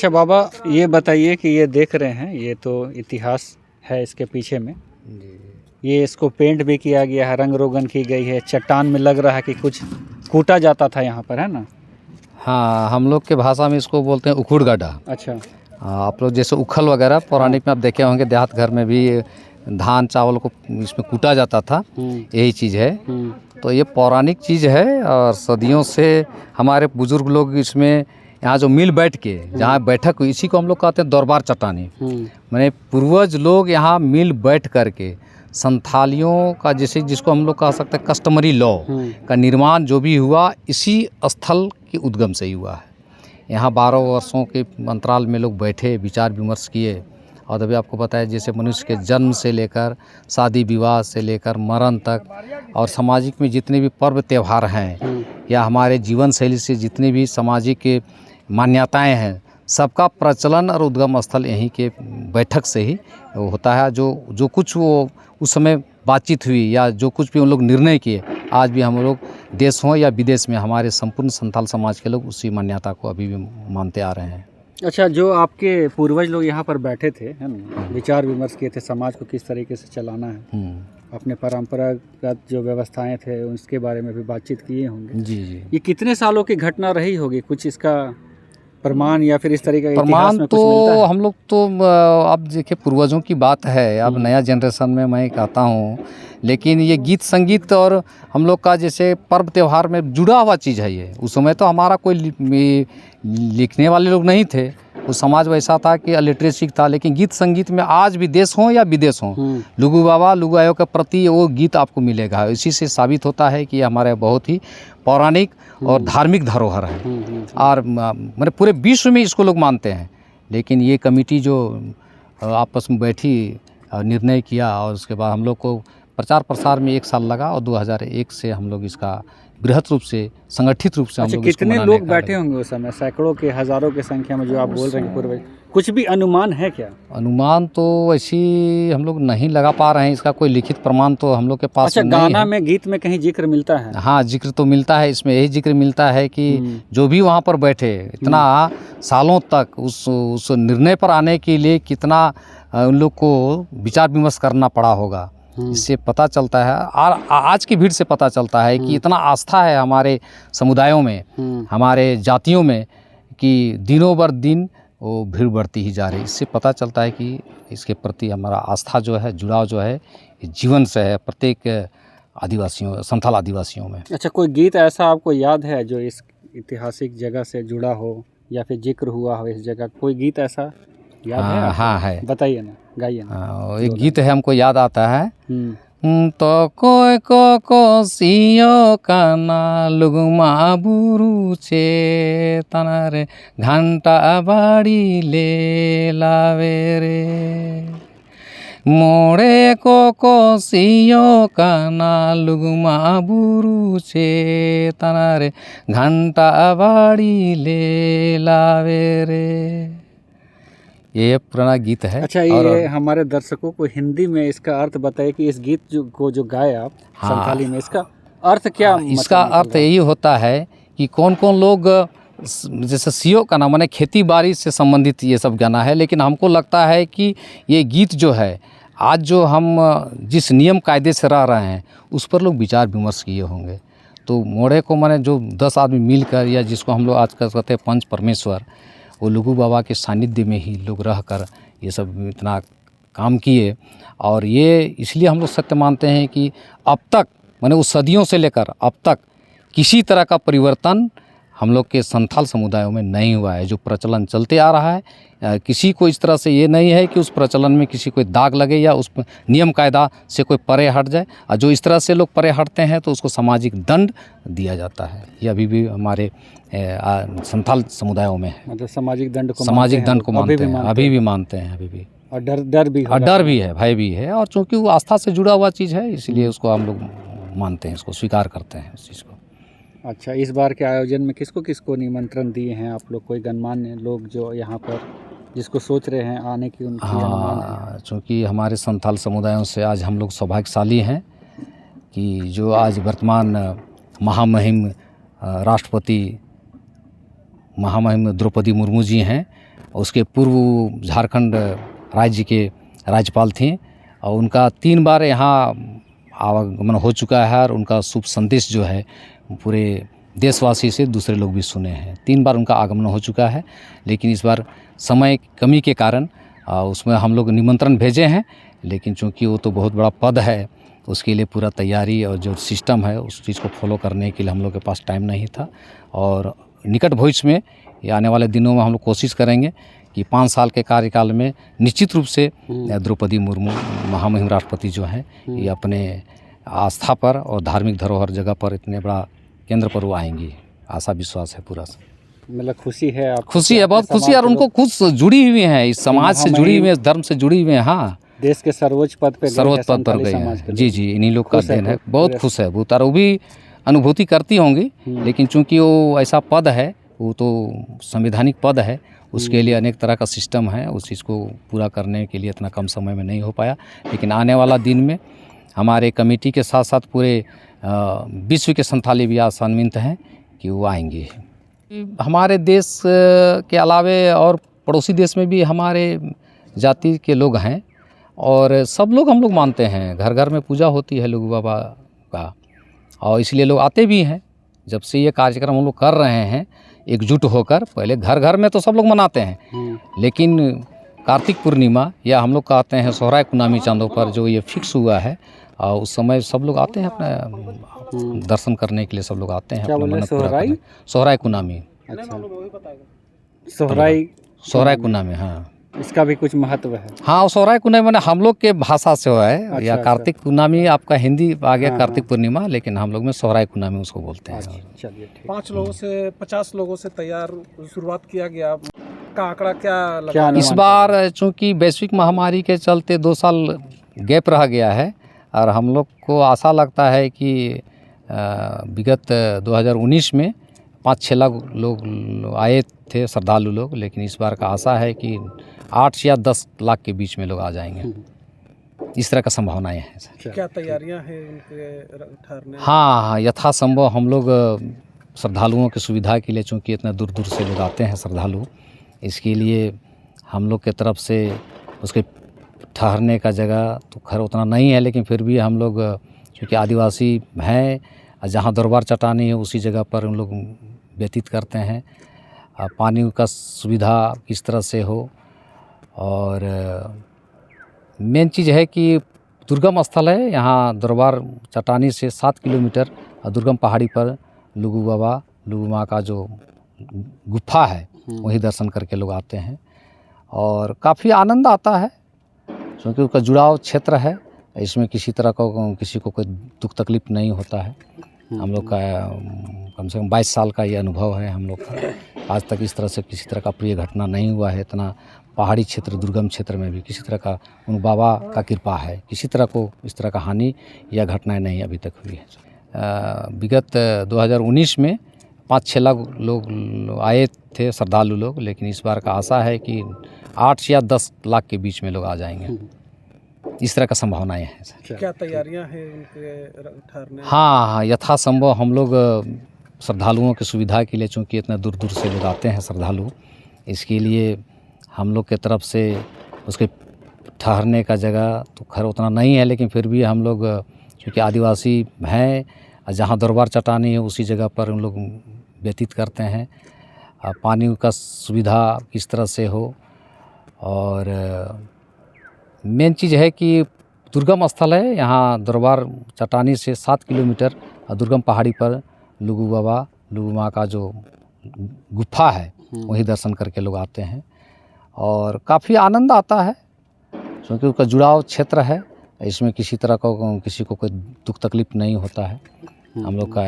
अच्छा बाबा, ये बताइए कि ये देख रहे हैं, ये तो इतिहास है इसके पीछे में। ये इसको पेंट भी किया गया है, रंग रोगन की गई है। चट्टान में लग रहा है कि कुछ कूटा जाता था यहाँ पर, है ना? हाँ, हम लोग के भाषा में इसको बोलते हैं उखुड़ गड्ढा। अच्छा। आप लोग जैसे उखल वगैरह पौराणिक में आप देखे होंगे, देहात घर में भी धान चावल को इसमें कूटा जाता था, यही चीज़ है। तो ये पौराणिक चीज़ है और सदियों से हमारे बुजुर्ग लोग इसमें यहाँ जो मिल बैठ के जहाँ बैठक हुई, इसी को हम लोग कहते हैं दरबार चट्टानी। मैंने पूर्वज लोग यहाँ मिल बैठ करके संथालियों का, जैसे जिसको हम लोग कह सकते हैं कस्टमरी लॉ का निर्माण जो भी हुआ, इसी स्थल के उद्गम से ही हुआ है। यहाँ 12 वर्षों के अंतराल में लोग बैठे, विचार विमर्श किए। और अभी आपको पता है, जैसे मनुष्य के जन्म से लेकर शादी विवाह से लेकर मरण तक, और सामाजिक में जितने भी पर्व त्यौहार हैं या हमारे जीवन शैली से जितने भी सामाजिक मान्यताएं हैं, सबका प्रचलन और उद्गम स्थल यहीं के बैठक से ही होता है। जो कुछ वो उस समय बातचीत हुई या जो कुछ भी उन लोग निर्णय किए, आज भी हम लोग देश हों या विदेश में हमारे संपूर्ण संथाल समाज के लोग उसी मान्यता को अभी भी मानते आ रहे हैं। अच्छा, जो आपके पूर्वज लोग यहाँ पर बैठे थे, है ना, विचार विमर्श किए थे समाज को किस तरीके से चलाना है, अपने परंपरागत जो व्यवस्थाएं थे उसके बारे में भी बातचीत किए होंगे। जी। ये कितने सालों की घटना रही होगी? कुछ इसका प्रमाण या फिर इस तरीके का प्रमाण में तो कुछ मिलता है? हम लोग तो अब देखिए, पूर्वजों की बात है, अब नया जनरेशन में मैं कहता हूँ, लेकिन ये गीत संगीत और हम लोग का जैसे पर्व त्यौहार में जुड़ा हुआ चीज़ है ये। उस समय तो हमारा कोई लिखने वाले लोग नहीं थे, वो समाज वैसा था कि लिटरेसी था, लेकिन गीत संगीत में आज भी देश हो या विदेश हो, लुगु बाबा लुगु आयोग के प्रति वो गीत आपको मिलेगा। इसी से साबित होता है कि हमारे बहुत ही पौराणिक और धार्मिक धरोहर है, और मैंने पूरे विश्व में इसको लोग मानते हैं। लेकिन ये कमेटी जो आपस में बैठी और निर्णय किया, और उसके बाद हम लोग को प्रचार प्रसार में 1 साल लगा, और 2001 से हम लोग इसका बृहद रूप से, संगठित रूप से हम लोग कितने लोग बैठे होंगे उस समय? सैकड़ों के, हजारों की संख्या में जो आप बोल रहे हैं पूर्वज, कुछ भी अनुमान है क्या? अनुमान तो वैसी हम लोग नहीं लगा पा रहे हैं, इसका कोई लिखित प्रमाण तो हम लोग के पास अच्छा, नहीं गाना है। में, गीत में कहीं जिक्र मिलता है? हाँ, जिक्र तो मिलता है, इसमें यही जिक्र मिलता है कि जो भी वहाँ पर बैठे इतना सालों तक उस निर्णय पर आने के लिए कितना उन लोग को विचार विमर्श करना पड़ा होगा। इससे पता चलता है, और आज की भीड़ से पता चलता है कि इतना आस्था है हमारे समुदायों में, हमारे जातियों में, कि दिनों बर दिन वो भीड़ बढ़ती ही जा रही है। इससे पता चलता है कि इसके प्रति हमारा आस्था जो है, जुड़ाव जो है, जीवन से है प्रत्येक आदिवासियों, संथाल आदिवासियों में। अच्छा, कोई गीत ऐसा आपको याद है जो इस ऐतिहासिक जगह से जुड़ा हो या फिर जिक्र हुआ हो इस जगह? कोई गीत ऐसा याद है आपको? हाँ है, बताइए ना, गाइए ना। एक गीत है हमको याद आता है, तो कोई को सियो काना लुगमा बुरु चे तनारे घंटा बाड़ी ले लावे रे, मोड़े को सियो काना लुगमा बुरु चे तनारे घंटा बाड़ी ले लावे रे। ये पुराना गीत है। अच्छा, ये हमारे दर्शकों को हिंदी में इसका अर्थ बताइए कि इस गीत को जो गाए आप संथाली में, इसका अर्थ क्या? इसका अर्थ यही होता है कि कौन कौन लोग, जैसे सीओ का नाम माने खेती बाड़ी से संबंधित ये सब गाना है, लेकिन हमको लगता है कि ये गीत जो है, आज जो हम जिस नियम कायदे से रह रहे हैं उस पर लोग विचार विमर्श किए होंगे। तो मोड़े को माने जो 10 आदमी मिलकर, या जिसको हम लोग आज कहते हैं पंच परमेश्वर, वो लुगु बाबा के सानिध्य में ही लोग रहकर ये सब इतना काम किए। और ये इसलिए हम लोग सत्य मानते हैं कि अब तक, माने उस सदियों से लेकर अब तक किसी तरह का परिवर्तन हम लोग के संथाल समुदायों में नहीं हुआ है। जो प्रचलन चलते आ रहा है, किसी को इस तरह से ये नहीं है कि उस प्रचलन में किसी को दाग लगे या उस नियम कायदा से कोई परे हट जाए, और जो इस तरह से लोग परे हटते हैं तो उसको सामाजिक दंड दिया जाता है। ये अभी भी हमारे संथाल समुदायों में है। मतलब सामाजिक दंड को मानते हैं, अभी भी मानते हैं। और डर भी है, भय भी है, और चूँकि वो आस्था से जुड़ा हुआ चीज़ है, इसलिए उसको हम लोग मानते हैं, उसको स्वीकार करते हैं उस चीज़ को। अच्छा, इस बार के आयोजन में किसको किसको निमंत्रण दिए हैं आप लोग? कोई गणमान्य लोग जो यहाँ पर जिसको सोच रहे हैं आने की, उनकी अनुमान है? चूँकि हमारे संथाल समुदायों से आज हम लोग सौभाग्यशाली हैं कि जो आज वर्तमान महामहिम राष्ट्रपति महामहिम द्रौपदी मुर्मू जी हैं, उसके पूर्व झारखंड राज्य के राज्यपाल थे और उनका 3 बार यहाँ आवागमन हो चुका है और उनका शुभ संदेश जो है पूरे देशवासी से दूसरे लोग भी सुने हैं। 3 बार उनका आगमन हो चुका है, लेकिन इस बार समय कमी के कारण उसमें हम लोग निमंत्रण भेजे हैं, लेकिन चूँकि वो तो बहुत बड़ा पद है, उसके लिए पूरा तैयारी और जो सिस्टम है उस चीज़ को फॉलो करने के लिए हम लोग के पास टाइम नहीं था। और निकट भविष्य में या आने वाले दिनों में हम लोग कोशिश करेंगे कि 5 साल के कार्यकाल में निश्चित रूप से द्रौपदी मुर्मू महामहिम राष्ट्रपति जो हैं ये अपने आस्था पर और धार्मिक धरोहर जगह पर इतने बड़ा केंद्र पर वो आएंगी, आशा विश्वास है पूरा। मतलब खुशी है आप? खुशी है, बहुत खुशी है। और उनको खुद जुड़ी हुई हैं, इस समाज से जुड़ी हुई हैं, इस धर्म से जुड़ी हुई हैं। हाँ, देश के सर्वोच्च पद पर गए हैं। जी जी, इन्हीं लोग का देन है। बहुत खुश है वो, वो भी अनुभूति करती होंगी, लेकिन चूंकि वो ऐसा पद है, वो तो संवैधानिक पद है, उसके लिए अनेक तरह का सिस्टम है, उस चीज़ को पूरा करने के लिए इतना कम समय में नहीं हो पाया। लेकिन आने वाला दिन में हमारे कमेटी के साथ साथ पूरे विश्व के संथाली भी आशान्वित हैं कि वो आएंगे। हमारे देश के अलावे और पड़ोसी देश में भी हमारे जाति के लोग हैं और सब लोग हम लोग मानते हैं। घर घर में पूजा होती है लुगु बाबा का, और इसलिए लोग आते भी हैं। जब से ये कार्यक्रम हम लोग कर रहे हैं एकजुट होकर, पहले घर घर में तो सब लोग मनाते हैं, लेकिन कार्तिक पूर्णिमा या हम लोग कहते हैं सोहराय कुनामी चांदों पर जो ये फिक्स हुआ है, और उस समय सब लोग आते हैं अपने दर्शन करने के लिए, सब लोग आते हैं अपने मन्नत पूरा करने। सोहराय कुनामी, अच्छा, सोहराय कुनामी, हाँ, इसका भी कुछ महत्व है। हाँ, सोहराय कुनामी मैंने हम लोग के भाषा से है। अच्छा, या कार्तिक कुनामी आपका हिंदी आ गया, कार्तिक पूर्णिमा, लेकिन हम लोग में सोहराय कुनामी उसको बोलते हैं। चलिए, 5 लोगों से 50 लोगों से तैयार शुरुआत किया गया का आंकड़ा क्या लगा? इस बार चूंकि वैश्विक महामारी के चलते 2 साल गैप रह गया है, और हम लोग को आशा लगता है कि विगत 2019 में 5-6 लाख लोग आए थे, श्रद्धालु लोग, लेकिन इस बार का आशा है कि 8 या 10 लाख के बीच में लोग आ जाएंगे। इस तरह का संभावनाएं हैं। क्या तैयारियां हैं उनके ठहरने? हाँ, यथासंभव हम लोग श्रद्धालुओं की सुविधा के लिए, चूँकि इतना दूर दूर से लोग आते हैं श्रद्धालु, इसके लिए हम लोग के तरफ से उसके ठहरने का जगह तो खैर उतना नहीं है, लेकिन फिर भी हम लोग क्योंकि आदिवासी हैं, जहाँ दरबार चटानी है उसी जगह पर हम लोग व्यतीत करते हैं। पानी का सुविधा किस तरह से हो, और मेन चीज़ है कि दुर्गम स्थल है यहाँ, दरबार चटानी से 7 किलोमीटर दुर्गम पहाड़ी पर लुगु बाबा, लुगु माँ का जो गुफा है वही दर्शन करके लोग आते हैं, और काफ़ी आनंद आता है क्योंकि उसका जुड़ाव क्षेत्र है। इसमें किसी तरह का किसी को कोई दुख तकलीफ नहीं होता है। हम लोग का कम से कम 22 साल का ये अनुभव है हम लोग का। आज तक इस तरह से किसी तरह का प्रिय घटना नहीं हुआ है। इतना पहाड़ी क्षेत्र, दुर्गम क्षेत्र में भी किसी तरह का उन बाबा का कृपा है, किसी तरह को इस तरह का हानि या घटनाएं नहीं अभी तक हुई है। विगत 2019 में 5-6 लाख लोग आए थे, श्रद्धालु लोग, लेकिन इस बार का आशा है कि 8 या 10 लाख के बीच में लोग आ जाएंगे। इस तरह का संभावनाएं हैं। क्या तैयारियां हैं उनके ठहरने? हाँ, यथासंभव हम लोग श्रद्धालुओं की सुविधा के लिए, चूँकि इतना दूर दूर से लोग आते हैं श्रद्धालु, इसके लिए हम लोग के तरफ से उसके ठहरने का जगह तो खैर उतना नहीं है, लेकिन फिर भी हम लोग क्योंकि आदिवासी हैं, जहाँ दरबार चटानी है उसी जगह पर हम लोग व्यतीत करते हैं। पानी का सुविधा किस तरह से हो, और मेन चीज़ है कि दुर्गम स्थल है यहाँ, दरबार चटानी से 7 किलोमीटर दुर्गम पहाड़ी पर लुगु बाबा, लुगु माँ का जो गुफा है वही दर्शन करके लोग आते हैं, और काफ़ी आनंद आता है क्योंकि उसका जुड़ाव क्षेत्र है। इसमें किसी तरह का किसी को कोई दुख तकलीफ नहीं होता है। हम लोग का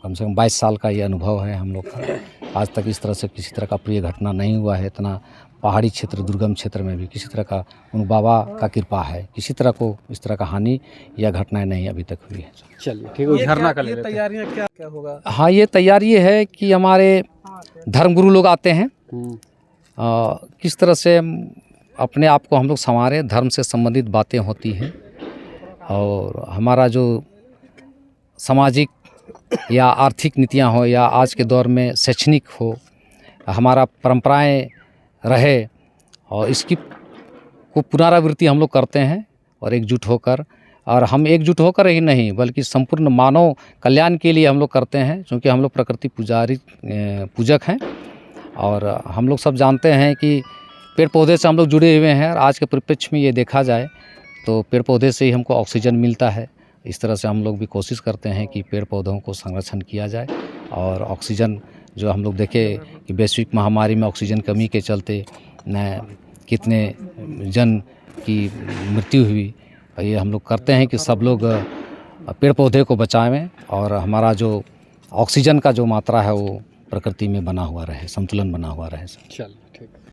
कम से कम 22 साल का ये अनुभव है हम लोग का। आज तक इस तरह से किसी तरह का प्रिय घटना नहीं हुआ है। इतना पहाड़ी क्षेत्र, दुर्गम क्षेत्र में भी किसी तरह का उन बाबा का कृपा है, किसी तरह को इस तरह का हानि या घटनाएं नहीं अभी तक हुई है। चलिए ठीक है, झरना का ले लेते हैं। तैयारियां क्या होगा? हाँ, ये तैयारी है कि हमारे धर्मगुरु लोग आते हैं, किस तरह से अपने आप को हम लोग संवारें, धर्म से संबंधित बातें होती हैं, और हमारा जो सामाजिक या आर्थिक नीतियाँ हो, या आज के दौर में शैक्षणिक हो, हमारा परंपराएं रहे और इसकी को पुनरावृत्ति हम लोग करते हैं और एकजुट होकर। और हम एकजुट होकर ही नहीं बल्कि संपूर्ण मानव कल्याण के लिए हम लोग करते हैं, क्योंकि हम लोग प्रकृति पूजक हैं। और हम लोग सब जानते हैं कि पेड़ पौधे से हम लोग जुड़े हुए हैं। और आज के परिप्रेक्ष्य में ये देखा जाए तो पेड़ पौधे से ही हमको ऑक्सीजन मिलता है। इस तरह से हम लोग भी कोशिश करते हैं कि पेड़ पौधों को संरक्षण किया जाए। और ऑक्सीजन जो हम लोग देखें कि वैश्विक महामारी में ऑक्सीजन कमी के चलते कितने जन की मृत्यु हुई। ये हम लोग करते हैं कि सब लोग पेड़ पौधे को बचाएं और हमारा जो ऑक्सीजन का जो मात्रा है वो प्रकृति में बना हुआ रहे, संतुलन बना हुआ रहे। चलो ठीक।